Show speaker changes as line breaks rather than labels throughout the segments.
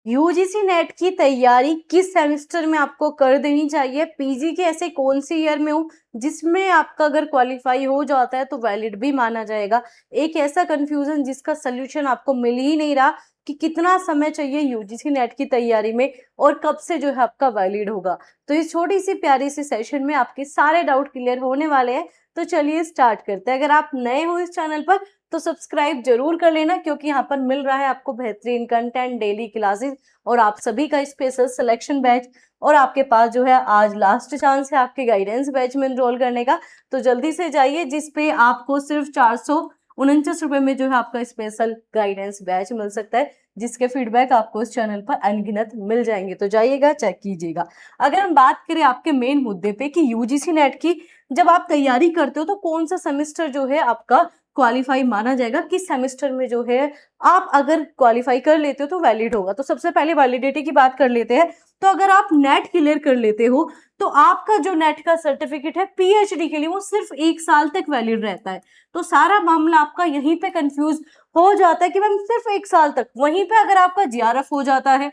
UGC net की तैयारी किस सेमेस्टर में आपको कर देनी चाहिए? पीजी के ऐसे कौन से ईयर में हो जिसमें आपका अगर क्वालिफाई हो जाता है तो वैलिड भी माना जाएगा? एक ऐसा कंफ्यूजन जिसका सोल्यूशन आपको मिल ही नहीं रहा कि कितना समय चाहिए यूजीसी नेट की तैयारी में और कब से जो है आपका वैलिड होगा। तो इस छोटी सी प्यारी सी सेशन में आपके सारे डाउट क्लियर होने वाले हैं। तो चलिए स्टार्ट करते हैं। अगर आप नए हो इस चैनल पर तो सब्सक्राइब जरूर कर लेना, क्योंकि यहाँ पर मिल रहा है आपको बेहतरीन कंटेंट, डेली क्लासेस और आप सभी का स्पेशल सिलेक्शन बैच। और आपके पास जो है आज लास्ट चांस है आपके गाइडेंस बैच में एनरोल करने का। तो जल्दी से जाइए, जिसपे आपको सिर्फ 449 रुपए में जो है आपका स्पेशल गाइडेंस बैच मिल सकता है, जिसके फीडबैक आपको इस चैनल पर अनगिनत मिल जाएंगे। तो जाइएगा, चेक कीजिएगा। अगर हम बात करें आपके मेन मुद्दे पे कि यूजीसी नेट की जब आप तैयारी करते हो तो कौन सा सेमेस्टर जो है आपका क्वालिफाई माना जाएगा, किस सेमेस्टर में जो है आप अगर क्वालिफाई कर लेते हो तो वैलिड होगा। तो सबसे पहले वैलिडिटी की बात कर लेते हैं। तो अगर आप नेट क्लियर कर लेते हो तो आपका जो नेट का सर्टिफिकेट है पीएचडी के लिए वो सिर्फ 1 साल तक वैलिड रहता है। तो सारा मामला आपका यहीं पे कंफ्यूज हो जाता है कि मैम सिर्फ 1 साल तक। वहीं पे अगर आपका जीआरएफ हो जाता है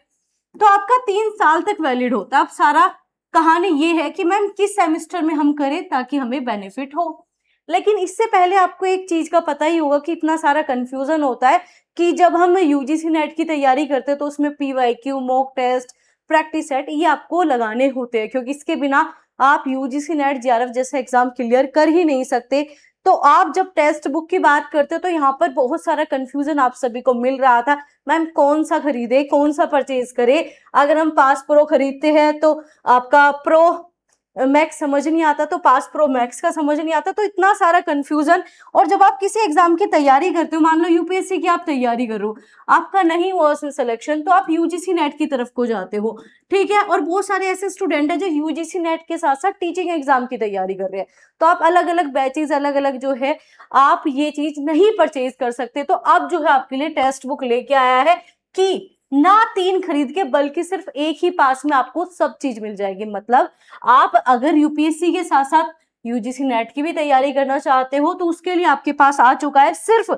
तो आपका 3 साल तक वैलिड होता है। अब सारा कहानी ये है कि मैम किस सेमेस्टर में हम करें ताकि हमें बेनिफिट हो। लेकिन इससे पहले आपको एक चीज का पता ही होगा कि इतना सारा कंफ्यूजन होता है कि जब हम यूजीसी नेट की तैयारी करते हैं तो उसमें PYQ, mock test, practice set ये आपको लगाने होते हैं, क्योंकि इसके बिना आप यूजीसी नेट, जीआरएफ जैसे एग्जाम क्लियर कर ही नहीं सकते। तो आप जब टेक्स्ट बुक की बात करते हो तो यहाँ पर बहुत सारा कंफ्यूजन आप सभी को मिल रहा था। मैम कौन सा खरीदे, कौन सा परचेज करे? अगर हम पास प्रो खरीदते हैं तो आपका प्रो मैक्स समझ नहीं आता, तो पास प्रो मैक्स का समझ नहीं आता। तो इतना सारा कंफ्यूजन। और जब आप किसी एग्जाम की तैयारी करते हो, मान लो यूपीएससी की आप तैयारी कर रहे हो, आपका नहीं हुआ उसमें सिलेक्शन, तो आप यूजीसी नेट की तरफ को जाते हो, ठीक है। और बहुत सारे ऐसे स्टूडेंट है जो यूजीसी नेट के साथ साथ टीचिंग एग्जाम की तैयारी कर रहे हैं। तो आप अलग अलग बैचेज, अलग अलग जो है आप ये चीज नहीं परचेज कर सकते। तो अब जो है आपके लिए टेक्स्ट बुक लेके आया है कि ना 3 खरीद के बल्कि सिर्फ एक ही पास में आपको सब चीज मिल जाएगी। मतलब आप अगर यूपीएससी के साथ साथ यूजीसी नेट की भी तैयारी करना चाहते हो तो उसके लिए आपके पास आ चुका है सिर्फ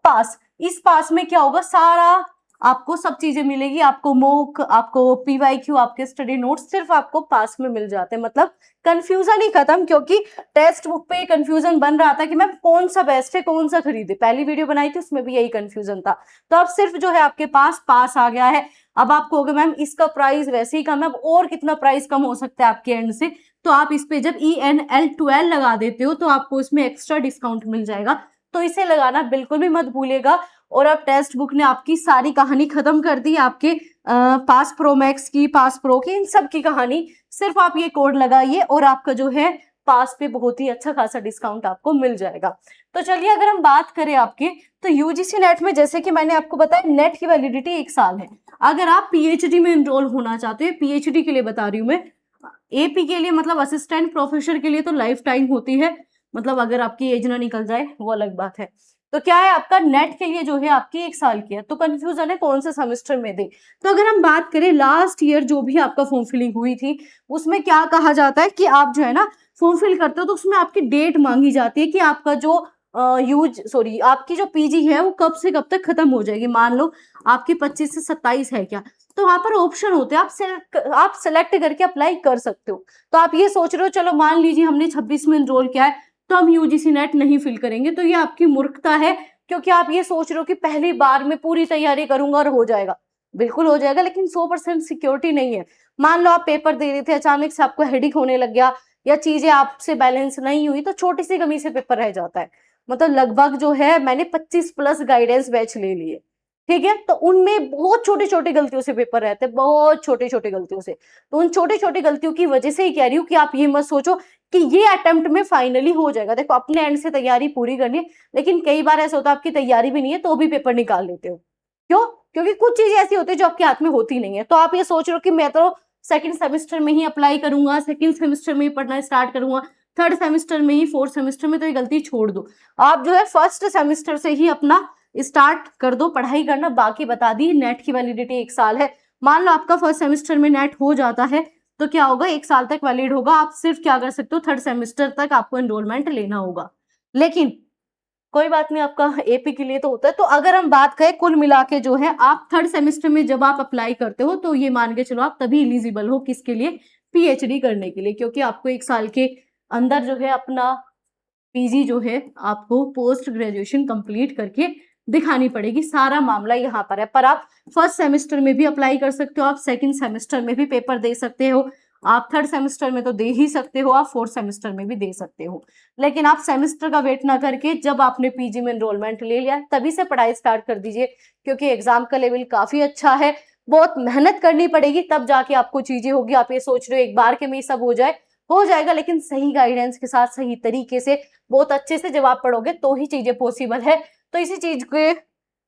पास। इस पास में क्या होगा, सारा आपको सब चीजें मिलेगी। आपको मॉक, आपको पीवाईक्यू, आपके स्टडी नोट्स सिर्फ आपको पास में मिल जाते हैं। मतलब कंफ्यूजन ही खत्म, क्योंकि टेक्स्ट बुक पे कंफ्यूजन बन रहा था कि मैम कौन सा बेस्ट है, कौन सा खरीदे। पहली वीडियो बनाई थी उसमें भी यही कंफ्यूजन था। तो अब सिर्फ जो है आपके पास पास आ गया है। अब आपको होगा मैम इसका प्राइस वैसे ही कम है, अब और कितना प्राइस कम हो सकता है आपके एंड से? तो आप इस पे जब ENL12 लगा देते हो तो आपको इसमें एक्स्ट्रा डिस्काउंट मिल जाएगा। तो इसे लगाना बिल्कुल भी मत भूलिएगा। और अब टेक्स्ट बुक ने आपकी सारी कहानी खत्म कर दी, आपके पास प्रो मैक्स की, पास प्रो की, इन सब की कहानी। सिर्फ आप ये कोड लगाइए और आपका जो है पास पे बहुत ही अच्छा खासा डिस्काउंट आपको मिल जाएगा। तो चलिए अगर हम बात करें आपके, तो यूजीसी नेट में जैसे कि मैंने आपको बताया नेट की वैलिडिटी 1 साल है। अगर आप पीएचडी में एनरोल होना चाहते हैं, पीएचडी के लिए बता रही हूँ मैं, एपी के लिए मतलब असिस्टेंट प्रोफेसर के लिए तो लाइफ टाइम होती है। मतलब अगर आपकी एज ना निकल जाए वो अलग बात है। तो क्या है, आपका नेट के लिए जो है आपकी 1 साल की है। तो कंफ्यूजन है कौन से सेमेस्टर में दे। तो अगर हम बात करें लास्ट ईयर जो भी आपका फॉर्म फिलिंग हुई थी उसमें क्या कहा जाता है कि आप जो है ना फॉर्म फिल करते हो तो उसमें आपकी डेट मांगी जाती है कि आपका जो आपकी जो पीजी है वो कब से कब तक खत्म हो जाएगी। मान लो आपकी 25 से 27 है क्या, तो वहां पर ऑप्शन होते हैं, आप सेलेक्ट करके अप्लाई कर सकते हो। तो आप ये सोच रहे हो चलो मान लीजिए हमने 26 में एनरोल किया है तो हम यूजीसी नेट नहीं फिल करेंगे, तो ये आपकी मूर्खता है। क्योंकि आप ये सोच रहे हो कि पहली बार में पूरी तैयारी करूंगा और हो जाएगा। बिल्कुल हो जाएगा, लेकिन 100% सिक्योरिटी नहीं है। मान लो आप पेपर दे रहे थे, अचानक से आपको हेडिक होने लग गया या चीजें आपसे बैलेंस नहीं हुई, तो छोटी सी कमी से पेपर रह जाता है। मतलब लगभग जो है मैंने 25+ गाइडेंस बैच ले लिए, ठीक है। तो उनमें बहुत छोटी छोटी गलतियों से पेपर रहते हैं, बहुत छोटी छोटी गलतियों से। तो उन छोटी छोटी गलतियों की वजह से ही कह रही हूँ कि आप ये मत सोचो कि ये अटेम्प्ट में फाइनली हो जाएगा। देखो अपने एंड से तैयारी पूरी करनी है, लेकिन कई बार ऐसा होता है आपकी तैयारी भी नहीं है तो भी पेपर निकाल लेते हो। क्यों? क्योंकि कुछ चीजें ऐसी होती है जो आपके हाथ में होती नहीं है। तो आप ये सोच रहे हो कि मैं तो सेकंड सेमेस्टर में ही अप्लाई करूंगा, सेकंड सेमेस्टर में ही पढ़ना स्टार्ट करूंगा, थर्ड सेमेस्टर में ही, फोर्थ सेमेस्टर में, तो ये गलती छोड़ दो। आप जो है फर्स्ट सेमेस्टर से ही अपना स्टार्ट कर दो पढ़ाई करना। बाकी बता दी नेट की वैलिडिटी 1 साल है। मान लो आपका फर्स्ट सेमेस्टर में नेट हो जाता है तो क्या होगा, 1 साल तक वैलिड होगा। आप सिर्फ क्या कर सकते हो, थर्ड सेमेस्टर तक आपको एनरोलमेंट लेना होगा। लेकिन कोई बात नहीं, आपका एपी के लिए तो होता है। तो अगर हम बात करें कुल मिला के जो है, आप थर्ड सेमेस्टर में जब आप अप्लाई करते हो तो ये मान के चलो आप तभी एलिजिबल हो, किसके लिए, पीएचडी करने के लिए, क्योंकि आपको 1 साल के अंदर जो है अपना पीजी जो है आपको पोस्ट ग्रेजुएशन कंप्लीट करके दिखानी पड़ेगी। सारा मामला यहाँ पर है। पर आप फर्स्ट सेमेस्टर में भी अप्लाई कर सकते हो, आप सेकंड सेमेस्टर में भी पेपर दे सकते हो, आप थर्ड सेमेस्टर में तो दे ही सकते हो, आप फोर्थ सेमेस्टर में भी दे सकते हो। लेकिन आप सेमेस्टर का वेट ना करके जब आपने पीजी में एनरोलमेंट ले लिया तभी से पढ़ाई स्टार्ट कर दीजिए, क्योंकि एग्जाम का लेवल काफी अच्छा है। बहुत मेहनत करनी पड़ेगी तब जाके आपको चीजें होगी। आप ये सोच रहे हो एक बार के में सब हो जाएगा, लेकिन सही गाइडेंस के साथ, सही तरीके से, बहुत अच्छे से जब आप पढ़ोगे तो ही चीजें पॉसिबल है। तो इसी चीज के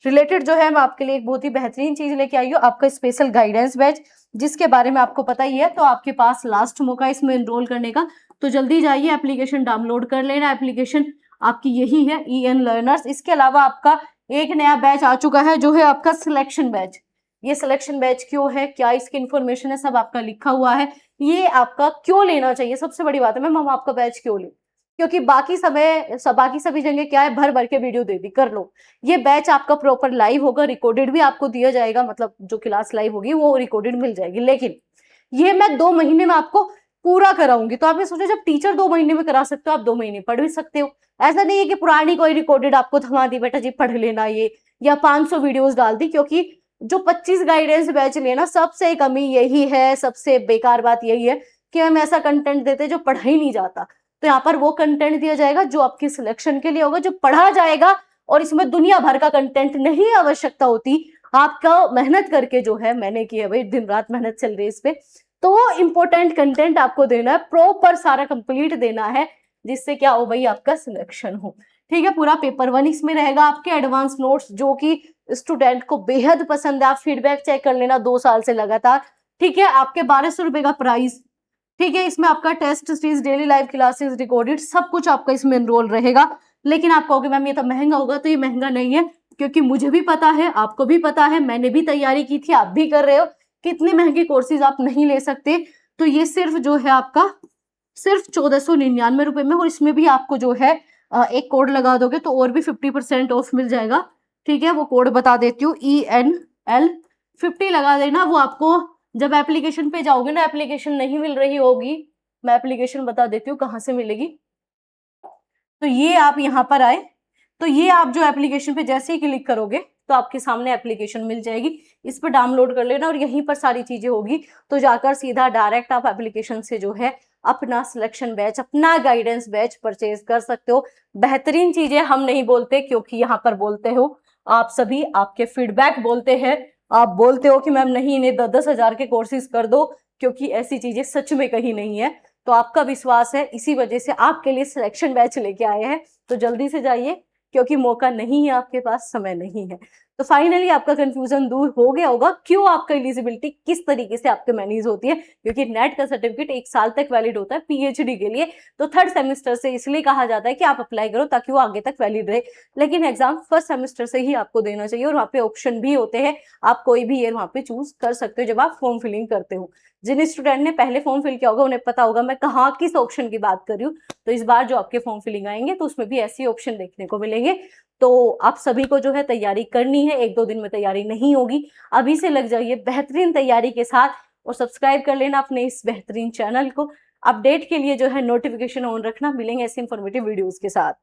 रिलेटेड जो है मैं आपके लिए एक बहुत ही बेहतरीन चीज लेके आई हूँ, आपका स्पेशल गाइडेंस बैच, जिसके बारे में आपको पता ही है। तो आपके पास लास्ट मौका इसमें एनरोल करने का, तो जल्दी जाइए एप्लीकेशन डाउनलोड कर लेना। एप्लीकेशन आपकी यही है, EN लर्नर्स। इसके अलावा आपका एक नया बैच आ चुका है जो है आपका सिलेक्शन बैच। ये सिलेक्शन बैच क्यों है, क्या इसकी इन्फॉर्मेशन है, सब आपका लिखा हुआ है। ये आपका क्यों लेना चाहिए, सबसे बड़ी बात है मैम, हम आपका बैच क्यों लें, क्योंकि बाकी सभी जगह क्या है, भर भर के वीडियो दे दी, कर लो। ये बैच आपका प्रॉपर लाइव होगा, रिकॉर्डेड भी आपको दिया जाएगा, मतलब जो क्लास लाइव होगी वो रिकॉर्डेड मिल जाएगी। लेकिन ये मैं 2 महीने में आपको पूरा कराऊंगी। तो आपने सोचा जब टीचर 2 महीने में करा सकते हो, आप 2 महीने पढ़ भी सकते हो। ऐसा नहीं है कि पुरानी कोई रिकॉर्डेड आपको थमा दी, बेटा जी पढ़ लेना ये, या 500 वीडियोस डाल दी। क्योंकि जो 25 गाइडेंस बैच लेना, सबसे कमी यही है, सबसे बेकार बात यही है कि हम ऐसा कंटेंट देते जो पढ़ा ही नहीं जाता। तो यहाँ पर वो कंटेंट दिया जाएगा जो आपकी सिलेक्शन के लिए होगा, जो पढ़ा जाएगा, और इसमें दुनिया भर का कंटेंट नहीं आवश्यकता होती। आपका मेहनत करके जो है, मैंने की है भाई, दिन रात मेहनत चल रही है इस पे, तो वो इंपॉर्टेंट कंटेंट आपको देना है, प्रॉपर सारा कंप्लीट देना है, जिससे क्या हो भाई, आपका सिलेक्शन हो। ठीक है, पूरा पेपर 1 इसमें रहेगा। आपके एडवांस नोट्स जो कि स्टूडेंट को बेहद पसंद है, आप फीडबैक चेक कर लेना 2 साल से लगातार। ठीक है, आपके 1200 रुपए का प्राइस। ठीक है, इसमें आपका test series, daily live classes, recorded, सब कुछ आपका इसमें एनरोल रहेगा। लेकिन आप कहोगे मैम ये तो महंगा होगा, तो ये महंगा नहीं है, क्योंकि मुझे भी पता है, आपको भी पता है, मैंने भी तैयारी की थी, आप भी कर रहे हो, कितने महंगे कोर्सेज आप नहीं ले सकते। तो ये सिर्फ जो है आपका सिर्फ 1499 रुपए में, और इसमें भी आपको जो है एक कोड लगा दोगे तो और भी 50% ऑफ मिल जाएगा। ठीक है, वो कोड बता देती हूँ, ENL50 लगा देना। वो आपको जब एप्लीकेशन पे जाओगे ना, एप्लीकेशन नहीं मिल रही होगी, मैं एप्लीकेशन बता देती हूँ कहाँ से मिलेगी। तो ये आप यहाँ पर आए, तो ये आप जो एप्लीकेशन पे जैसे ही क्लिक करोगे तो आपके सामने एप्लीकेशन मिल जाएगी, इस पर डाउनलोड कर लेना और यहीं पर सारी चीजें होगी। तो जाकर सीधा डायरेक्ट आप एप्लीकेशन से जो है अपना सिलेक्शन बैच, अपना गाइडेंस बैच परचेज कर सकते हो। बेहतरीन चीजें हम नहीं बोलते, क्योंकि यहाँ पर बोलते हो आप सभी, आपके फीडबैक बोलते हैं, आप बोलते हो कि मैम नहीं, इन्हें 10-10 हजार के कोर्सेज कर दो, क्योंकि ऐसी चीजें सच में कहीं नहीं है। तो आपका विश्वास है, इसी वजह से आपके लिए सिलेक्शन बैच लेके आए हैं। तो जल्दी से जाइए, क्योंकि मौका नहीं है आपके पास, समय नहीं है। तो फाइनली आपका कंफ्यूजन दूर हो गया होगा, क्यों आपका एलिजिबिलिटी किस तरीके से आपके मैनेज होती है, क्योंकि नेट का सर्टिफिकेट 1 साल तक वैलिड होता है पीएचडी के लिए। तो थर्ड सेमेस्टर से इसलिए कहा जाता है कि आप अप्लाई करो ताकि वो आगे तक वैलिड रहे। लेकिन एग्जाम फर्स्ट सेमेस्टर से ही आपको देना चाहिए, और वहाँ पे ऑप्शन भी होते हैं, आप कोई भी ईयर वहाँ पे चूज कर सकते हो जब आप फॉर्म फिलिंग करते हो। जिन स्टूडेंट ने पहले फॉर्म फिल किया होगा उन्हें पता होगा मैं कहाँ किस ऑप्शन की बात कर रही हूँ। तो इस बार जो आपके फॉर्म फिलिंग आएंगे तो उसमें भी ऐसे ऑप्शन देखने को मिलेंगे। तो आप सभी को जो है तैयारी करनी है, 1-2 दिन में तैयारी नहीं होगी, अभी से लग जाइए बेहतरीन तैयारी के साथ, और सब्सक्राइब कर लेना अपने इस बेहतरीन चैनल को। अपडेट के लिए जो है नोटिफिकेशन ऑन रखना, मिलेंगे ऐसे इंफॉर्मेटिव वीडियोस के साथ।